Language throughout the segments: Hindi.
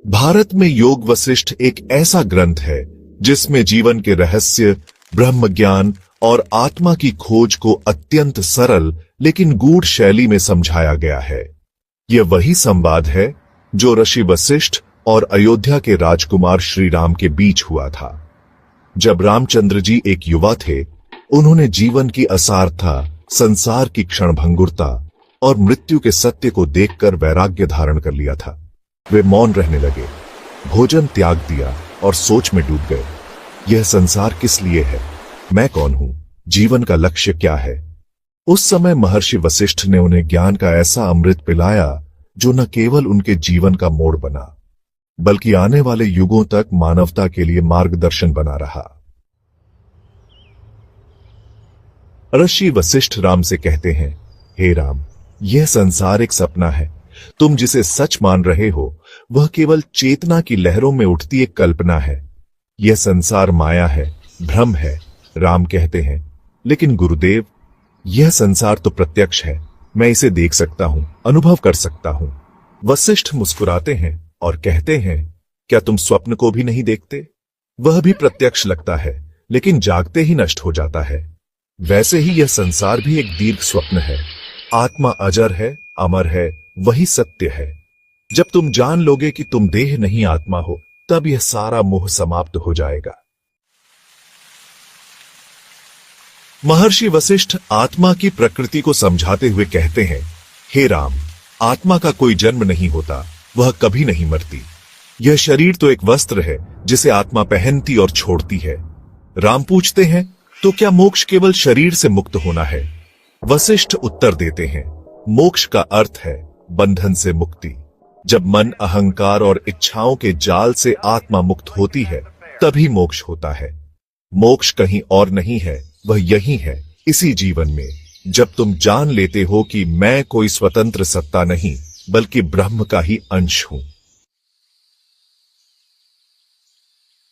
भारत में योग वशिष्ठ एक ऐसा ग्रंथ है जिसमें जीवन के रहस्य, ब्रह्म ज्ञान और आत्मा की खोज को अत्यंत सरल लेकिन गूढ़ शैली में समझाया गया है। यह वही संवाद है जो ऋषि वशिष्ठ और अयोध्या के राजकुमार श्री राम के बीच हुआ था। जब रामचंद्र जी एक युवा थे, उन्होंने जीवन की असारता, संसार की क्षणभंगुरता और मृत्यु के सत्य को देखकर वैराग्य धारण कर लिया था। वे मौन रहने लगे, भोजन त्याग दिया और सोच में डूब गए। यह संसार किस लिए है? मैं कौन हूं? जीवन का लक्ष्य क्या है? उस समय महर्षि वशिष्ठ ने उन्हें ज्ञान का ऐसा अमृत पिलाया जो न केवल उनके जीवन का मोड़ बना, बल्कि आने वाले युगों तक मानवता के लिए मार्गदर्शन बना रहा। ऋषि वशिष्ठ राम से कहते हैं, हे राम, यह संसार एक सपना है। तुम जिसे सच मान रहे हो वह केवल चेतना की लहरों में उठती एक कल्पना है। यह संसार माया है, भ्रम है। राम कहते हैं, लेकिन गुरुदेव, यह संसार तो प्रत्यक्ष है। मैं इसे देख सकता हूं, अनुभव कर सकता हूं। वशिष्ठ मुस्कुराते हैं और कहते हैं, क्या तुम स्वप्न को भी नहीं देखते? वह भी प्रत्यक्ष लगता है, लेकिन जागते ही नष्ट हो जाता है। वैसे ही यह संसार भी एक दीर्घ स्वप्न है। आत्मा अजर है, अमर है, वही सत्य है। जब तुम जान लोगे कि तुम देह नहीं आत्मा हो, तब यह सारा मोह समाप्त हो जाएगा। महर्षि वशिष्ठ आत्मा की प्रकृति को समझाते हुए कहते हैं, हे राम, आत्मा का कोई जन्म नहीं होता, वह कभी नहीं मरती। यह शरीर तो एक वस्त्र है जिसे आत्मा पहनती और छोड़ती है। राम पूछते हैं, तो क्या मोक्ष केवल शरीर से मुक्त होना है? वशिष्ठ उत्तर देते हैं, मोक्ष का अर्थ है बंधन से मुक्ति। जब मन, अहंकार और इच्छाओं के जाल से आत्मा मुक्त होती है, तभी मोक्ष होता है। मोक्ष कहीं और नहीं है, वह यही है, इसी जीवन में। जब तुम जान लेते हो कि मैं कोई स्वतंत्र सत्ता नहीं, बल्कि ब्रह्म का ही अंश हूं।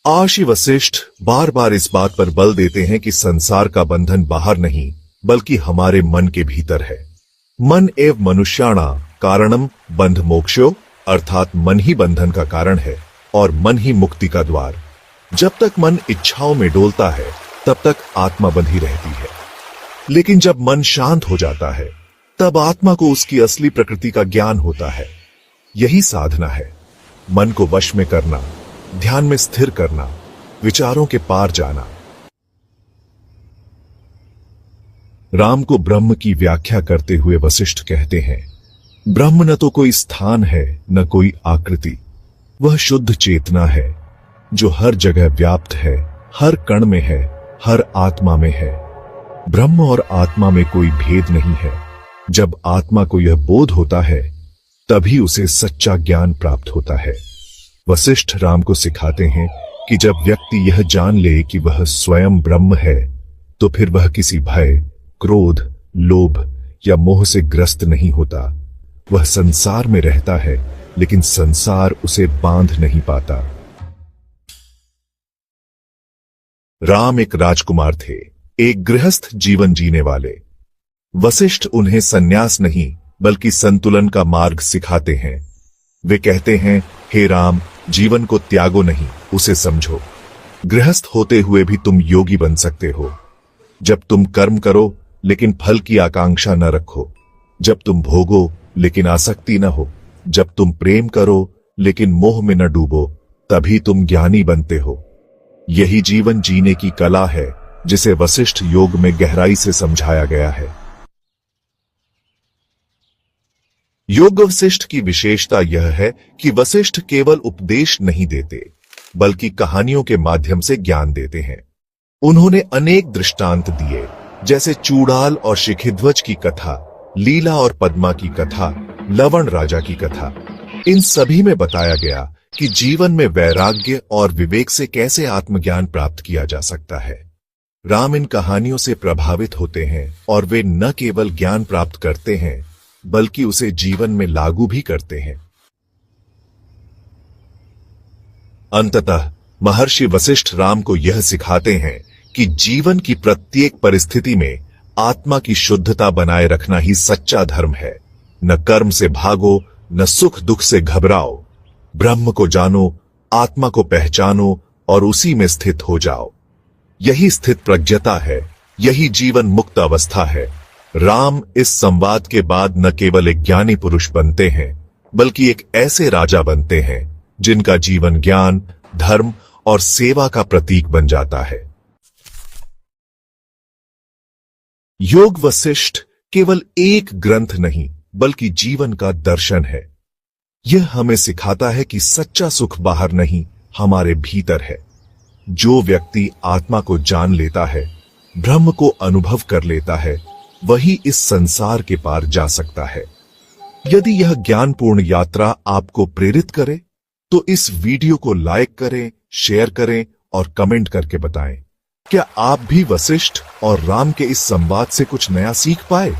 महर्षि वशिष्ठ बार बार इस बात पर बल देते हैं कि संसार का बंधन बाहर नहीं, बल्कि हमारे मन के भीतर है। मन एव मनुष्याणा कारणम बंध मोक्षो, अर्थात मन ही बंधन का कारण है और मन ही मुक्ति का द्वार। जब तक मन इच्छाओं में डोलता है, तब तक आत्मा बंधी रहती है। लेकिन जब मन शांत हो जाता है, तब आत्मा को उसकी असली प्रकृति का ज्ञान होता है। यही साधना है, मन को वश में करना, ध्यान में स्थिर करना, विचारों के पार जाना। राम को ब्रह्म की व्याख्या करते हुए वशिष्ठ कहते हैं, ब्रह्म न तो कोई स्थान है, न कोई आकृति। वह शुद्ध चेतना है जो हर जगह व्याप्त है, हर कण में है, हर आत्मा में है। ब्रह्म और आत्मा में कोई भेद नहीं है। जब आत्मा को यह बोध होता है, तभी उसे सच्चा ज्ञान प्राप्त होता है। वशिष्ठ राम को सिखाते हैं कि जब व्यक्ति यह जान ले कि वह स्वयं ब्रह्म है, तो फिर वह किसी भय, क्रोध, लोभ या मोह से ग्रस्त नहीं होता। वह संसार में रहता है, लेकिन संसार उसे बांध नहीं पाता। राम एक राजकुमार थे, एक गृहस्थ जीवन जीने वाले। वशिष्ठ उन्हें संन्यास नहीं, बल्कि संतुलन का मार्ग सिखाते हैं। वे कहते हैं, हे राम, जीवन को त्यागो नहीं, उसे समझो। गृहस्थ होते हुए भी तुम योगी बन सकते हो। जब तुम कर्म करो, लेकिन फल की आकांक्षा न रखो। जब तुम भोगो, लेकिन आसक्ति न हो। जब तुम प्रेम करो, लेकिन मोह में न डूबो, तभी तुम ज्ञानी बनते हो। यही जीवन जीने की कला है, जिसे वशिष्ठ योग में गहराई से समझाया गया है। योग वशिष्ठ की विशेषता यह है कि वशिष्ठ केवल उपदेश नहीं देते, बल्कि कहानियों के माध्यम से ज्ञान देते हैं। उन्होंने अनेक दृष्टांत दिए, जैसे चूड़ाल और शिखिध्वज की कथा, लीला और पद्मा की कथा, लवण राजा की कथा। इन सभी में बताया गया कि जीवन में वैराग्य और विवेक से कैसे आत्मज्ञान प्राप्त किया जा सकता है। राम इन कहानियों से प्रभावित होते हैं और वे न केवल ज्ञान प्राप्त करते हैं, बल्कि उसे जीवन में लागू भी करते हैं। अंततः महर्षि वशिष्ठ राम को यह सिखाते हैं कि जीवन की प्रत्येक परिस्थिति में आत्मा की शुद्धता बनाए रखना ही सच्चा धर्म है। न कर्म से भागो, न सुख दुख से घबराओ। ब्रह्म को जानो, आत्मा को पहचानो और उसी में स्थित हो जाओ। यही स्थित प्रज्ञता है, यही जीवन मुक्त अवस्था है। राम इस संवाद के बाद न केवल एक ज्ञानी पुरुष बनते हैं, बल्कि एक ऐसे राजा बनते हैं जिनका जीवन ज्ञान, धर्म और सेवा का प्रतीक बन जाता है। योग वशिष्ठ केवल एक ग्रंथ नहीं, बल्कि जीवन का दर्शन है। यह हमें सिखाता है कि सच्चा सुख बाहर नहीं, हमारे भीतर है। जो व्यक्ति आत्मा को जान लेता है, ब्रह्म को अनुभव कर लेता है, वही इस संसार के पार जा सकता है। यदि यह ज्ञानपूर्ण यात्रा आपको प्रेरित करे, तो इस वीडियो को लाइक करें, शेयर करें और कमेंट करके बताएं। क्या आप भी वशिष्ठ और राम के इस संवाद से कुछ नया सीख पाए?